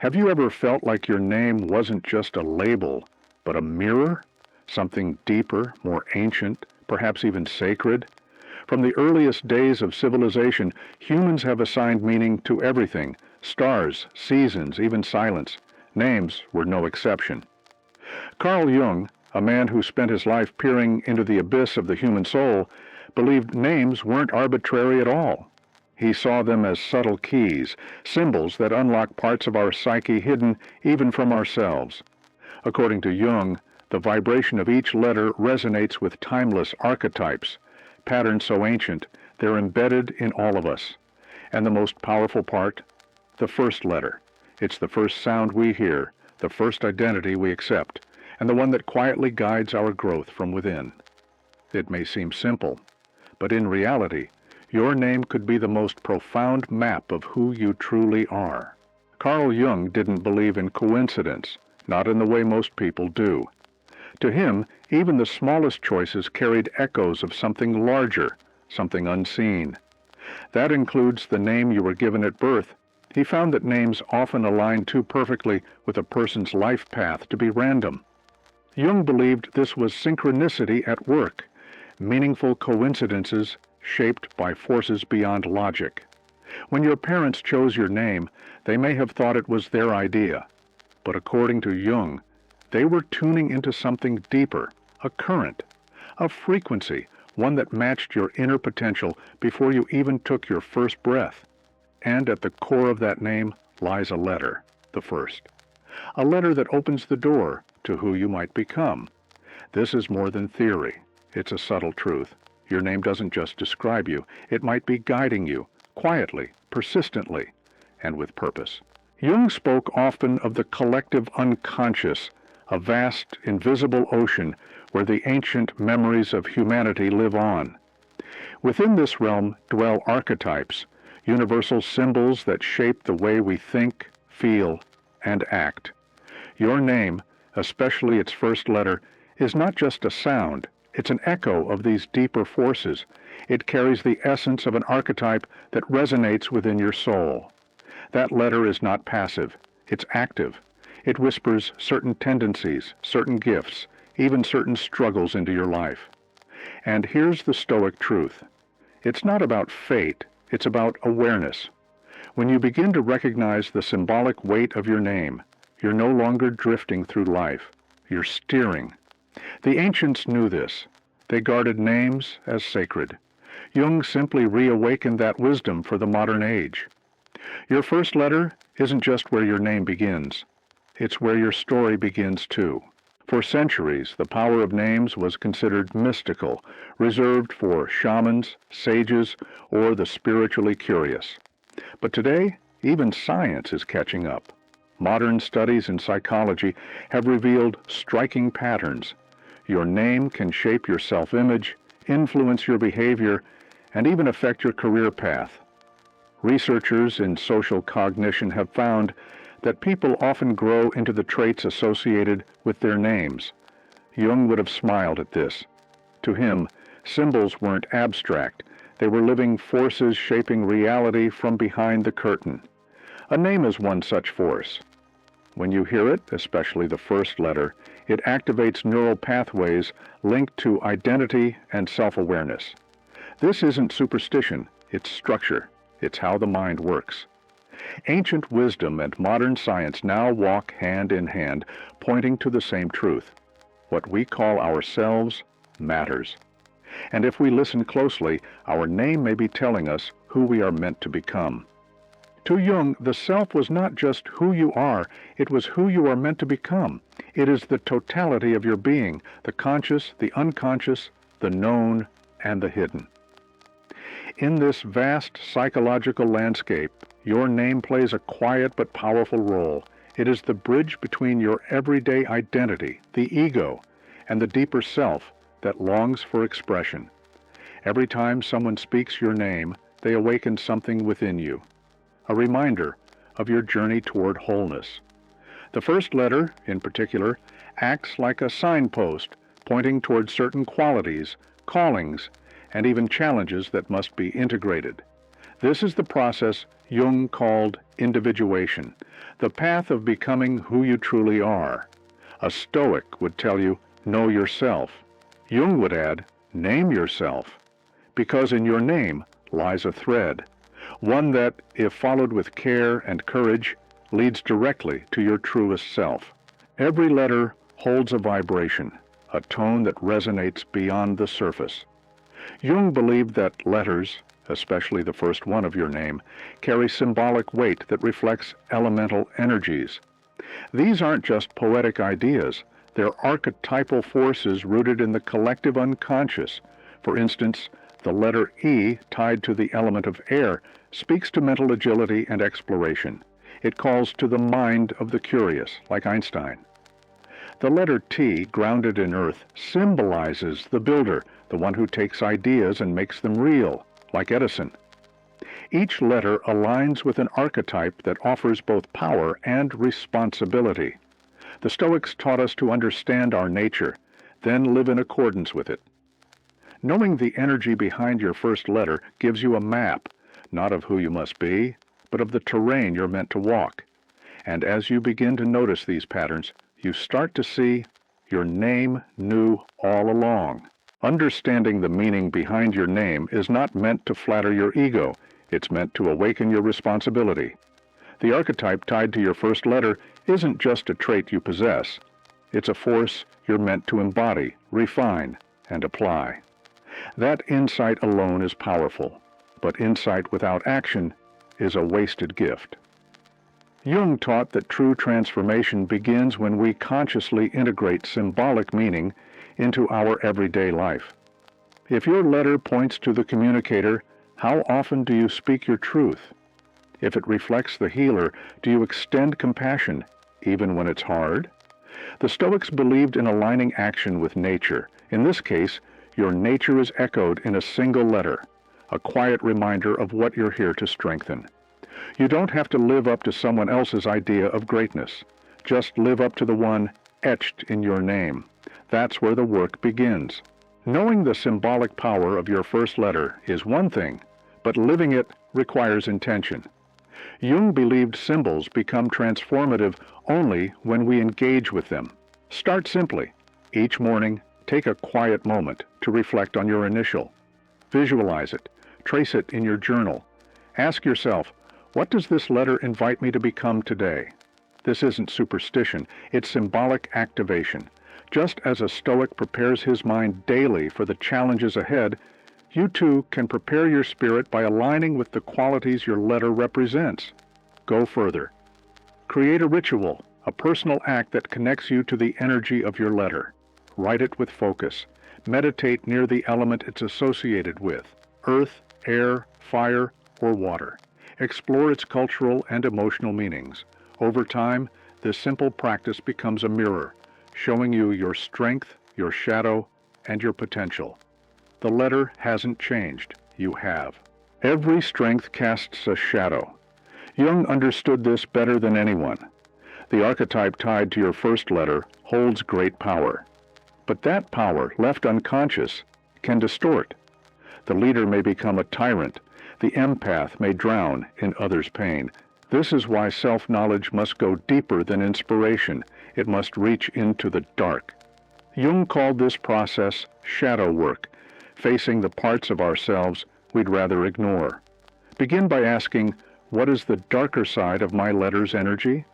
Have you ever felt like your name wasn't just a label, but a mirror? Something deeper, more ancient, perhaps even sacred? From the earliest days of civilization, humans have assigned meaning to everything: stars, seasons, even silence. Names were no exception. Carl Jung, a man who spent his life peering into the abyss of the human soul, believed names weren't arbitrary at all. He saw them as subtle keys, symbols that unlock parts of our psyche hidden even from ourselves. According to Jung, the vibration of each letter resonates with timeless archetypes, patterns so ancient they're embedded in all of us. And the most powerful part? The first letter. It's the first sound we hear, the first identity we accept, and the one that quietly guides our growth from within. It may seem simple, but in reality, your name could be the most profound map of who you truly are. Carl Jung didn't believe in coincidence, not in the way most people do. To him, even the smallest choices carried echoes of something larger, something unseen. That includes the name you were given at birth. He found that names often align too perfectly with a person's life path to be random. Jung believed this was synchronicity at work, meaningful coincidences shaped by forces beyond logic. When your parents chose your name, they may have thought it was their idea. But according to Jung, they were tuning into something deeper, a current, a frequency, one that matched your inner potential before you even took your first breath. And at the core of that name lies a letter, the first. A letter that opens the door to who you might become. This is more than theory. It's a subtle truth. Your name doesn't just describe you. It might be guiding you, quietly, persistently, and with purpose. Jung spoke often of the collective unconscious, a vast, invisible ocean where the ancient memories of humanity live on. Within this realm dwell archetypes, universal symbols that shape the way we think, feel, and act. Your name, especially its first letter, is not just a sound. It's an echo of these deeper forces. It carries the essence of an archetype that resonates within your soul. That letter is not passive. It's active. It whispers certain tendencies, certain gifts, even certain struggles into your life. And here's the Stoic truth. It's not about fate. It's about awareness. When you begin to recognize the symbolic weight of your name, you're no longer drifting through life. You're steering. The ancients knew this. They guarded names as sacred. Jung simply reawakened that wisdom for the modern age. Your first letter isn't just where your name begins. It's where your story begins too. For centuries, the power of names was considered mystical, reserved for shamans, sages, or the spiritually curious. But today, even science is catching up. Modern studies in psychology have revealed striking patterns. Your name can shape your self-image, influence your behavior, and even affect your career path. Researchers in social cognition have found that people often grow into the traits associated with their names. Jung would have smiled at this. To him, symbols weren't abstract. They were living forces shaping reality from behind the curtain. A name is one such force. When you hear it, especially the first letter, it activates neural pathways linked to identity and self-awareness. This isn't superstition, it's structure. It's how the mind works. Ancient wisdom and modern science now walk hand in hand, pointing to the same truth. What we call ourselves matters. And if we listen closely, our name may be telling us who we are meant to become. To Jung, the self was not just who you are, it was who you are meant to become. It is the totality of your being, the conscious, the unconscious, the known, and the hidden. In this vast psychological landscape, your name plays a quiet but powerful role. It is the bridge between your everyday identity, the ego, and the deeper self that longs for expression. Every time someone speaks your name, they awaken something within you, a reminder of your journey toward wholeness. The first letter, in particular, acts like a signpost, pointing toward certain qualities, callings, and even challenges that must be integrated. This is the process Jung called individuation, the path of becoming who you truly are. A Stoic would tell you, know yourself. Jung would add, name yourself, because in your name lies a thread, one that, if followed with care and courage, leads directly to your truest self. Every letter holds a vibration, a tone that resonates beyond the surface. Jung believed that letters, especially the first one of your name, carry symbolic weight that reflects elemental energies. These aren't just poetic ideas, they're archetypal forces rooted in the collective unconscious. For instance, the letter E, tied to the element of air, speaks to mental agility and exploration. It calls to the mind of the curious, like Einstein. The letter T, grounded in earth, symbolizes the builder, the one who takes ideas and makes them real, like Edison. Each letter aligns with an archetype that offers both power and responsibility. The Stoics taught us to understand our nature, then live in accordance with it. Knowing the energy behind your first letter gives you a map, not of who you must be, but of the terrain you're meant to walk. And as you begin to notice these patterns, you start to see your name knew all along. Understanding the meaning behind your name is not meant to flatter your ego. It's meant to awaken your responsibility. The archetype tied to your first letter isn't just a trait you possess. It's a force you're meant to embody, refine, and apply. That insight alone is powerful, but insight without action is a wasted gift. Jung taught that true transformation begins when we consciously integrate symbolic meaning into our everyday life. If your letter points to the communicator, how often do you speak your truth? If it reflects the healer, do you extend compassion, even when it's hard? The Stoics believed in aligning action with nature. In this case, your nature is echoed in a single letter, a quiet reminder of what you're here to strengthen. You don't have to live up to someone else's idea of greatness. Just live up to the one etched in your name. That's where the work begins. Knowing the symbolic power of your first letter is one thing, but living it requires intention. Jung believed symbols become transformative only when we engage with them. Start simply. Each morning, take a quiet moment to reflect on your initial. Visualize it. Trace it in your journal. Ask yourself, what does this letter invite me to become today? This isn't superstition, it's symbolic activation. Just as a Stoic prepares his mind daily for the challenges ahead, you too can prepare your spirit by aligning with the qualities your letter represents. Go further. Create a ritual, a personal act that connects you to the energy of your letter. Write it with focus. Meditate near the element it's associated with, earth, air, fire, or water. Explore its cultural and emotional meanings. Over time, this simple practice becomes a mirror, showing you your strength, your shadow, and your potential. The letter hasn't changed. You have. Every strength casts a shadow. Jung understood this better than anyone. The archetype tied to your first letter holds great power. But that power, left unconscious, can distort. The leader may become a tyrant. The empath may drown in others' pain. This is why self-knowledge must go deeper than inspiration. It must reach into the dark. Jung called this process shadow work, facing the parts of ourselves we'd rather ignore. Begin by asking, what is the darker side of my letter's energy?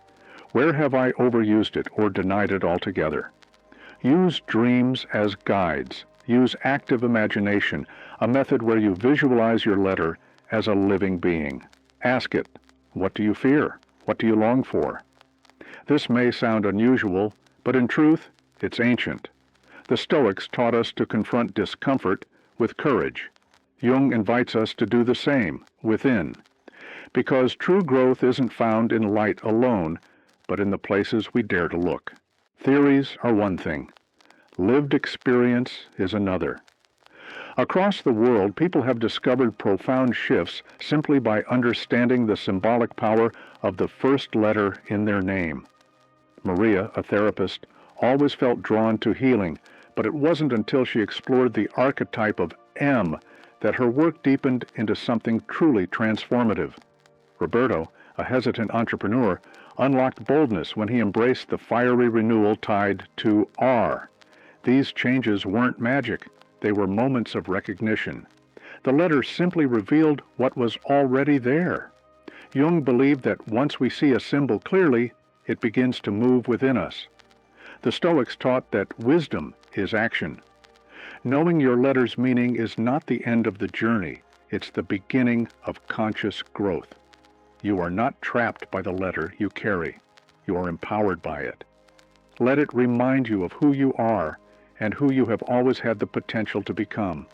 Where have I overused it or denied it altogether? Use dreams as guides. Use active imagination, a method where you visualize your letter as a living being. Ask it, what do you fear? What do you long for? This may sound unusual, but in truth, it's ancient. The Stoics taught us to confront discomfort with courage. Jung invites us to do the same, within. Because true growth isn't found in light alone, but in the places we dare to look. Theories are one thing. Lived experience is another. Across the world, people have discovered profound shifts simply by understanding the symbolic power of the first letter in their name. Maria, a therapist, always felt drawn to healing, but it wasn't until she explored the archetype of M that her work deepened into something truly transformative. Roberto, a hesitant entrepreneur, unlocked boldness when he embraced the fiery renewal tied to R. These changes weren't magic, they were moments of recognition. The letters simply revealed what was already there. Jung believed that once we see a symbol clearly, it begins to move within us. The Stoics taught that wisdom is action. Knowing your letter's meaning is not the end of the journey, it's the beginning of conscious growth. You are not trapped by the letter you carry. You are empowered by it. Let it remind you of who you are and who you have always had the potential to become.